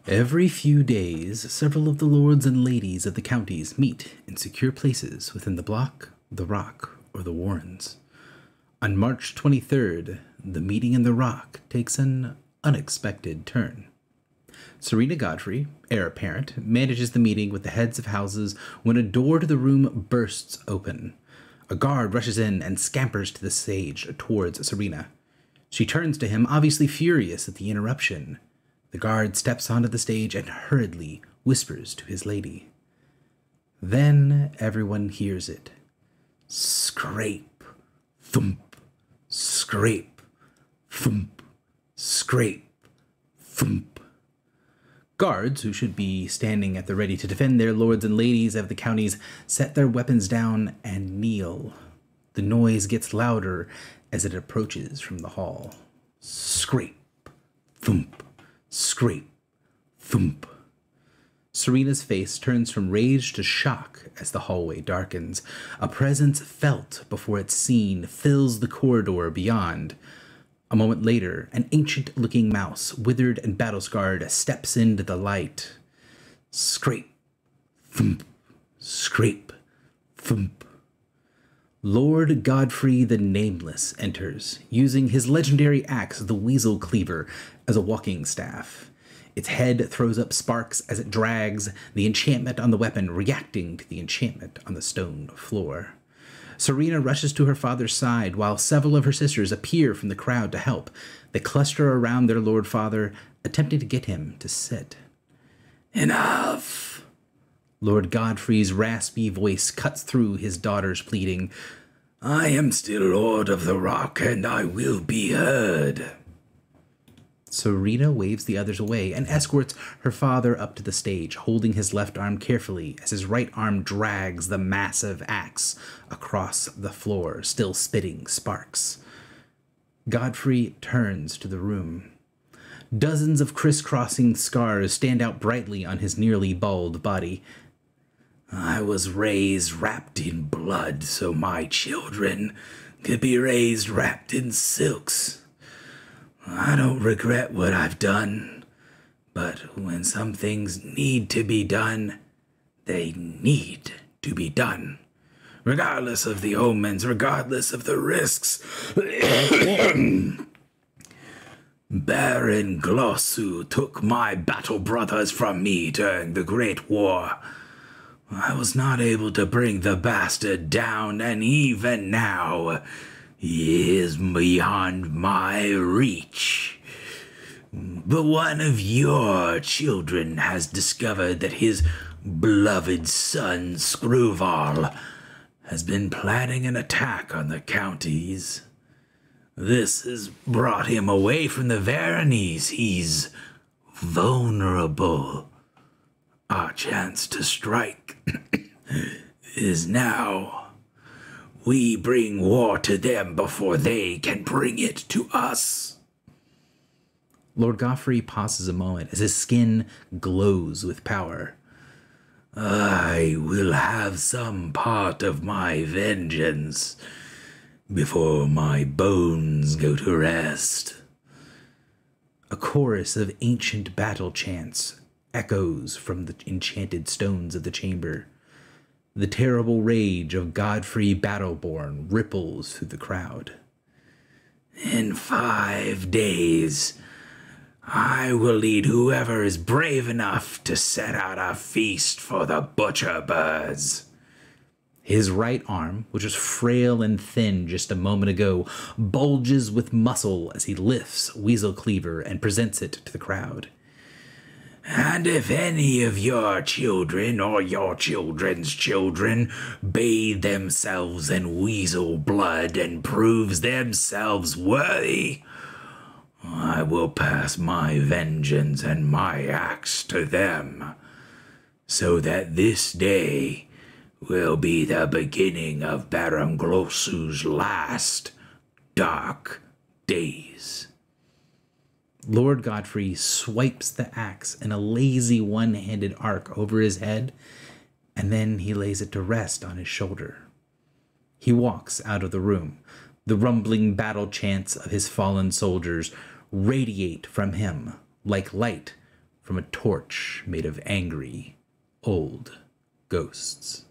Every few days, several of the lords and ladies of the counties meet in secure places within the block, the rock, or the warrens. On March 23rd, the meeting in the rock takes an unexpected turn. Serena Godfrey, heir apparent, manages the meeting with the heads of houses when a door to the room bursts open. A guard rushes in and scampers to the stage towards Serena. She turns to him, obviously furious at the interruption. The guard steps onto the stage and hurriedly whispers to his lady. Then everyone hears it. Scrape, thump, scrape, thump, scrape, thump. Guards, who should be standing at the ready to defend their lords and ladies of the counties, set their weapons down and kneel. The noise gets louder as it approaches from the hall. Scrape, thump, scrape, thump. Serena's face turns from rage to shock as the hallway darkens. A presence felt before it's seen fills the corridor beyond. A moment later, an ancient-looking mouse, withered and battle-scarred, steps into the light. Scrape, thump, scrape, thump. Lord Godfrey the Nameless enters, using his legendary axe, the Weasel Cleaver, as a walking staff. Its head throws up sparks as it drags, the enchantment on the weapon reacting to the enchantment on the stone floor. Serena rushes to her father's side while several of her sisters appear from the crowd to help. They cluster around their Lord Father, attempting to get him to sit. Enough! Lord Godfrey's raspy voice cuts through his daughter's pleading. I am still Lord of the Rock, and I will be heard. Serena waves the others away and escorts her father up to the stage, holding his left arm carefully as his right arm drags the massive axe across the floor, still spitting sparks. Godfrey turns to the room. Dozens of crisscrossing scars stand out brightly on his nearly bald body. I was raised wrapped in blood so my children could be raised wrapped in silks. I don't regret what I've done, but when some things need to be done, they need to be done. Regardless of the omens, regardless of the risks. Baron Glossu took my battle brothers from me during the Great War. I was not able to bring the bastard down, and even now, he is beyond my reach. But one of your children has discovered that his beloved son, Screwval, has been planning an attack on the counties. This has brought him away from the Veronese. He's vulnerable. Our chance to strike is now. We bring war to them before they can bring it to us. Lord Godfrey pauses a moment as his skin glows with power. I will have some part of my vengeance before my bones go to rest. A chorus of ancient battle chants echoes from the enchanted stones of the chamber. The terrible rage of Godfrey Battleborn ripples through the crowd. In 5 days, I will lead whoever is brave enough to set out a feast for the butcher birds. His right arm, which was frail and thin just a moment ago, bulges with muscle as he lifts Weasel Cleaver and presents it to the crowd. And if any of your children or your children's children bathe themselves in weasel blood and proves themselves worthy, I will pass my vengeance and my axe to them, so that this day will be the beginning of Baron Glossu's last dark days. Lord Godfrey swipes the axe in a lazy one-handed arc over his head, and then he lays it to rest on his shoulder. He walks out of the room. The rumbling battle chants of his fallen soldiers radiate from him like light from a torch made of angry, old ghosts.